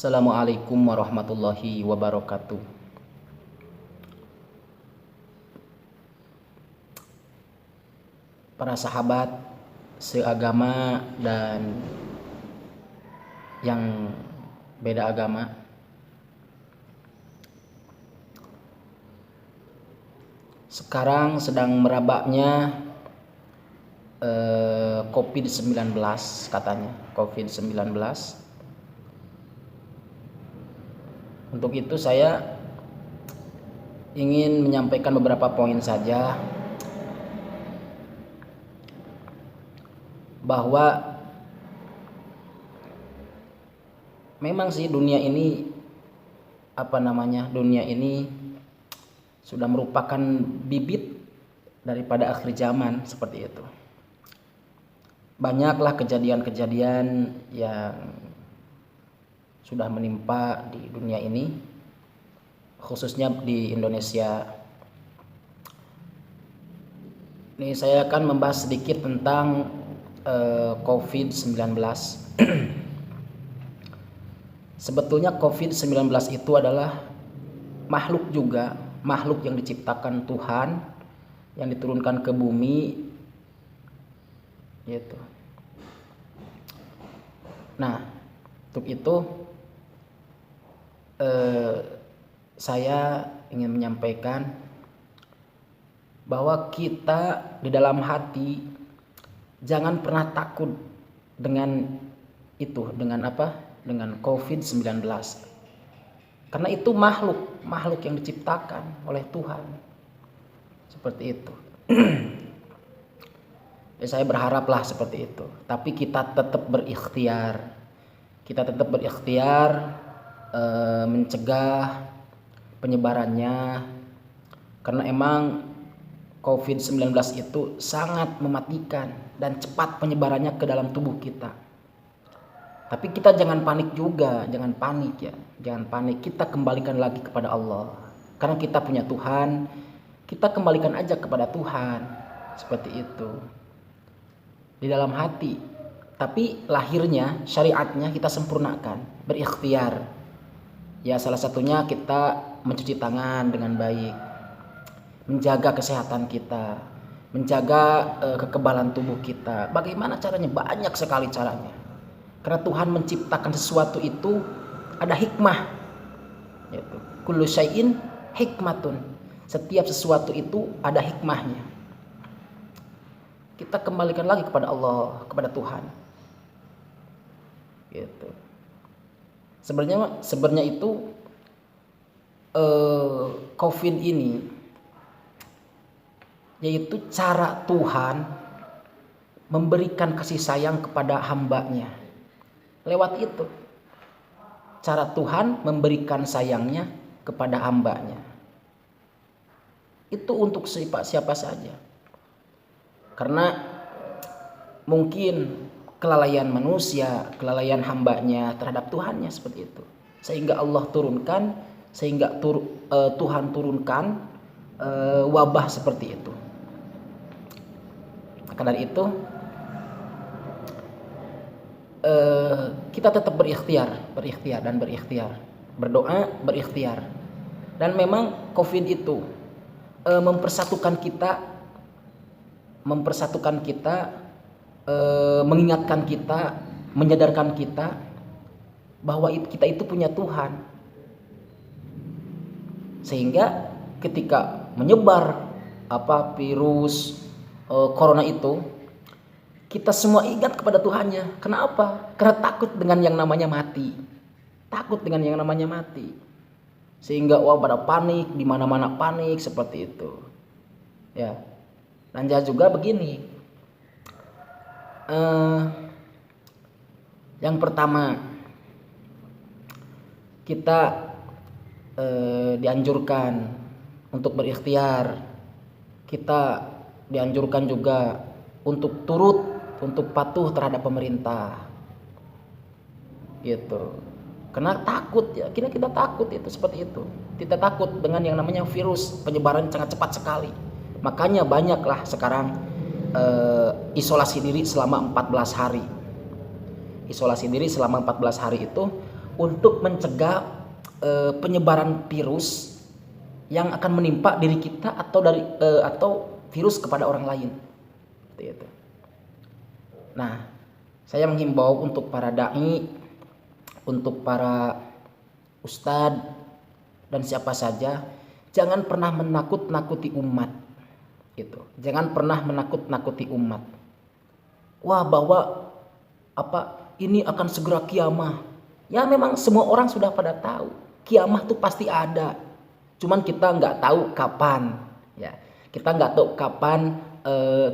Assalamualaikum warahmatullahi wabarakatuh. Para sahabat seagama dan yang beda agama, sekarang sedang merabaknya COVID-19 katanya, COVID-19. Untuk itu saya ingin menyampaikan beberapa poin saja, bahwa memang sih dunia ini dunia ini sudah merupakan bibit daripada akhir zaman seperti itu. Banyaklah kejadian-kejadian yang sudah menimpa di dunia ini, khususnya di Indonesia. Ini saya akan membahas sedikit tentang COVID-19. Sebetulnya COVID-19 itu adalah makhluk juga, makhluk yang diciptakan Tuhan, yang diturunkan ke bumi, gitu. Nah, untuk itu saya ingin menyampaikan bahwa kita di dalam hati jangan pernah takut dengan itu, dengan COVID-19. Karena itu makhluk yang diciptakan oleh Tuhan. Seperti itu. Saya berharaplah seperti itu. Tapi kita tetap berikhtiar. Mencegah penyebarannya, karena emang COVID-19 itu sangat mematikan dan cepat penyebarannya ke dalam tubuh kita. Tapi kita jangan panik juga, jangan panik. Kita kembalikan lagi kepada Allah, karena kita punya Tuhan. Kita kembalikan aja kepada Tuhan, seperti itu, di dalam hati. Tapi lahirnya, syariatnya kita sempurnakan, berikhtiar. Ya, salah satunya kita mencuci tangan dengan baik, menjaga kesehatan kita, menjaga kekebalan tubuh kita. Bagaimana caranya? Banyak sekali caranya. Karena Tuhan menciptakan sesuatu itu ada hikmah. Yaitu kullu syai'in hikmatun. Setiap sesuatu itu ada hikmahnya. Kita kembalikan lagi kepada Allah, kepada Tuhan. Gitu. Sebenarnya itu COVID ini yaitu cara Tuhan memberikan kasih sayang kepada hambanya. Lewat itu, cara Tuhan memberikan sayangnya kepada hambanya. Itu untuk siapa saja. Karena mungkin kelalaian manusia, kelalaian hambanya terhadap Tuhannya seperti itu. Sehingga Allah turunkan, Tuhan turunkan wabah seperti itu. Maka dari itu kita tetap berikhtiar, berdoa, berikhtiar. Dan memang COVID itu mempersatukan kita, mengingatkan kita, menyadarkan kita bahwa kita itu punya Tuhan. Sehingga ketika menyebar virus corona itu, kita semua ingat kepada Tuhannya. Kenapa? Karena takut dengan yang namanya mati. Sehingga pada panik, di mana-mana panik seperti itu. Ya. Dan juga begini. Yang pertama, kita dianjurkan untuk berikhtiar. Kita dianjurkan juga untuk patuh terhadap pemerintah, gitu. Karena takut ya, kita takut itu seperti itu. Kita takut dengan yang namanya virus, penyebaran sangat cepat sekali. Makanya banyaklah sekarang isolasi diri selama 14 hari. Isolasi diri selama 14 hari itu untuk mencegah penyebaran virus yang akan menimpa diri kita atau virus kepada orang lain. Seperti itu. Nah, saya menghimbau untuk para dai, untuk para ustadz dan siapa saja, jangan pernah menakut-nakuti umat gitu. Jangan pernah menakut-nakuti umat. Wah, bahwa ini akan segera kiamah. Ya memang semua orang sudah pada tahu, kiamah tuh pasti ada. Cuman kita nggak tahu kapan, ya. Kita nggak tahu kapan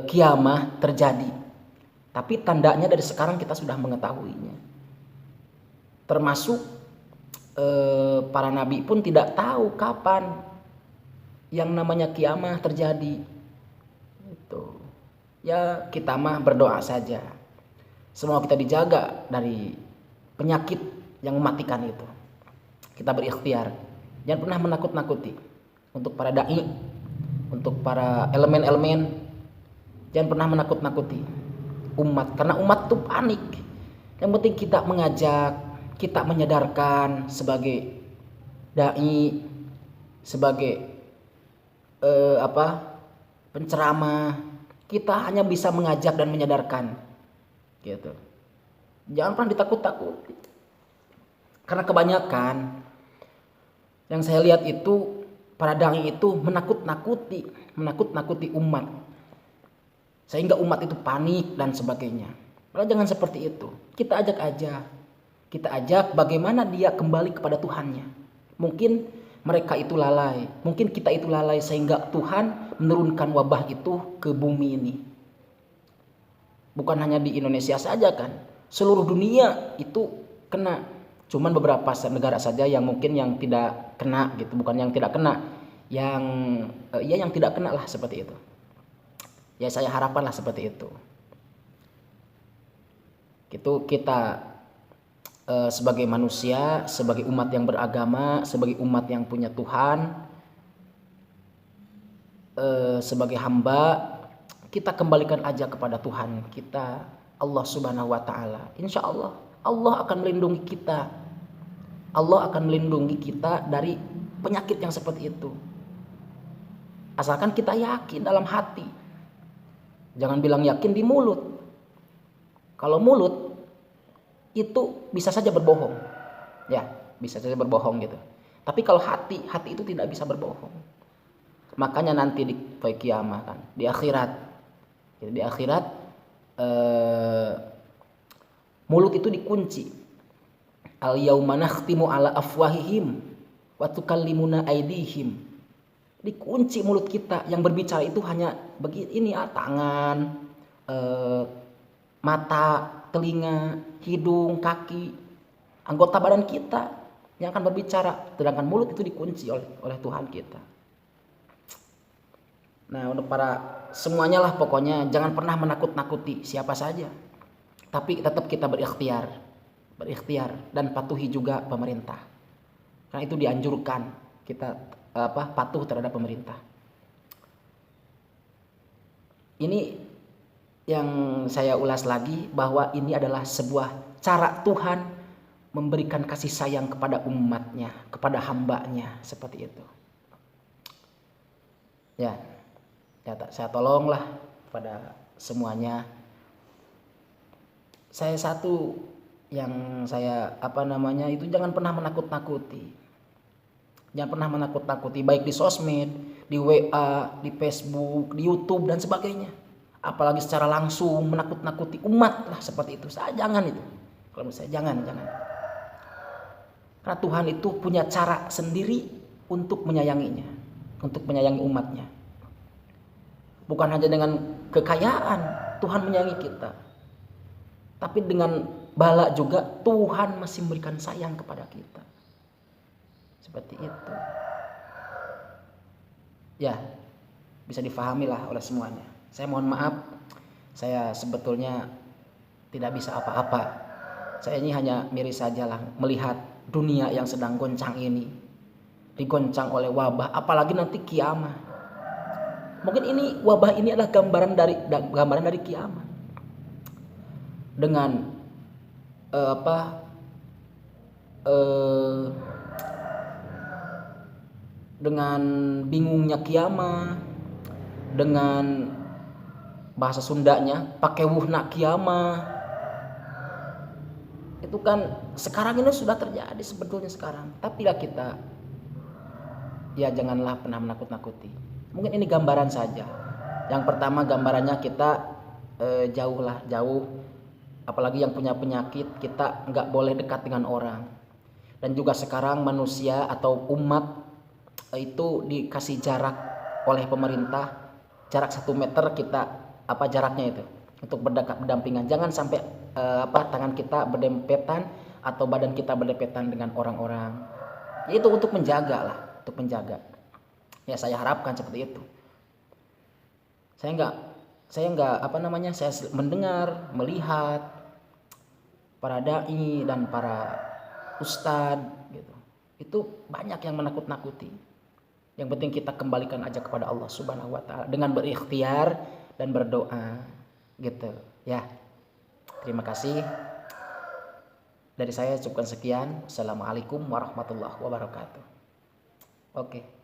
kiamah terjadi. Tapi tandanya dari sekarang kita sudah mengetahuinya. Termasuk para nabi pun tidak tahu kapan yang namanya kiamah terjadi. Itu. Ya kita mah berdoa saja. Semoga kita dijaga dari penyakit yang mematikan itu. Kita berikhtiar. Jangan pernah menakut-nakuti. Untuk para dai, untuk para elemen-elemen, jangan pernah menakut-nakuti umat, karena umat tuh panik. Yang penting kita mengajak, kita menyadarkan sebagai dai, sebagai penceramah, kita hanya bisa mengajak dan menyadarkan, gitu. Jangan pernah ditakut-takuti, karena kebanyakan yang saya lihat itu para dai itu menakut-nakuti umat, sehingga umat itu panik dan sebagainya. Padahal jangan seperti itu. Kita ajak aja. Kita ajak bagaimana dia kembali kepada Tuhannya. Mungkin mereka itu lalai. Mungkin kita itu lalai sehingga Tuhan menurunkan wabah itu ke bumi ini. Bukan hanya di Indonesia saja kan. Seluruh dunia itu kena. Cuman beberapa negara saja yang mungkin yang tidak kena gitu. Bukan yang tidak kena. Yang tidak kena lah seperti itu. Ya saya harapanlah seperti itu. Itu kita sebagai manusia, sebagai umat yang beragama, sebagai umat yang punya Tuhan, sebagai hamba, kita kembalikan aja kepada Tuhan kita, Allah Subhanahu wa taala. Insya Allah Allah akan melindungi kita. Allah akan melindungi kita dari penyakit yang seperti itu. Asalkan kita yakin dalam hati. Jangan bilang yakin di mulut. Kalau mulut itu bisa saja berbohong. Ya, bisa saja berbohong gitu. Tapi kalau hati itu tidak bisa berbohong. Makanya nanti di kiamat kan, di akhirat. Di akhirat mulut itu dikunci. Al yauma nakhtimu ala afwahihim wa tukallimuna aydihim. Dikunci mulut kita, yang berbicara itu hanya begini tangan, mata, telinga, hidung, kaki, anggota badan kita yang akan berbicara, sedangkan mulut itu dikunci oleh Tuhan kita. Nah, untuk para semuanya lah pokoknya jangan pernah menakut-nakuti siapa saja. Tapi tetap kita berikhtiar dan patuhi juga pemerintah. Karena itu dianjurkan kita patuh terhadap pemerintah. Ini yang saya ulas lagi, bahwa ini adalah sebuah cara Tuhan memberikan kasih sayang kepada umatnya, kepada hambanya, seperti itu. Ya saya tolonglah pada semuanya. Saya satu yang saya itu jangan pernah menakut-nakuti. Jangan pernah menakut-nakuti, baik di sosmed, di WA, di Facebook, di YouTube dan sebagainya. Apalagi secara langsung menakut-nakuti umat lah seperti itu. Saya jangan itu. Kalau menurut saya jangan. Karena Tuhan itu punya cara sendiri untuk menyayanginya, untuk menyayangi umatnya. Bukan hanya dengan kekayaan Tuhan menyayangi kita, tapi dengan bala juga Tuhan masih memberikan sayang kepada kita. Seperti itu. Ya, bisa difahami lah oleh semuanya. Saya mohon maaf, saya sebetulnya tidak bisa apa-apa. Saya ini hanya miris saja lah melihat dunia yang sedang goncang ini, digoncang oleh wabah, apalagi nanti kiamat. Mungkin ini wabah ini adalah gambaran dari kiamat. Dengan eh, dengan bingungnya kiamah, dengan bahasa Sundanya pakai wuhna kiamah, itu kan sekarang ini sudah terjadi sebetulnya sekarang. Tapi lah kita, ya janganlah pernah menakut-nakuti. Mungkin ini gambaran saja. Yang pertama gambarannya kita jauh, apalagi yang punya penyakit, kita nggak boleh dekat dengan orang. Dan juga sekarang manusia atau umat itu dikasih jarak oleh pemerintah, jarak 1 meter kita, apa jaraknya itu, untuk berdampingan. Jangan sampai tangan kita berdempetan atau badan kita berdempetan dengan orang-orang. Itu untuk menjaga lah, untuk menjaga. Ya saya harapkan seperti itu. Saya mendengar, melihat para dai dan para ustadz gitu. Itu banyak yang menakut-nakuti. Yang penting kita kembalikan aja kepada Allah Subhanahu wa taala dengan berikhtiar dan berdoa gitu ya. Terima kasih. Dari saya cukupkan sekian. Assalamualaikum warahmatullahi wabarakatuh. Oke.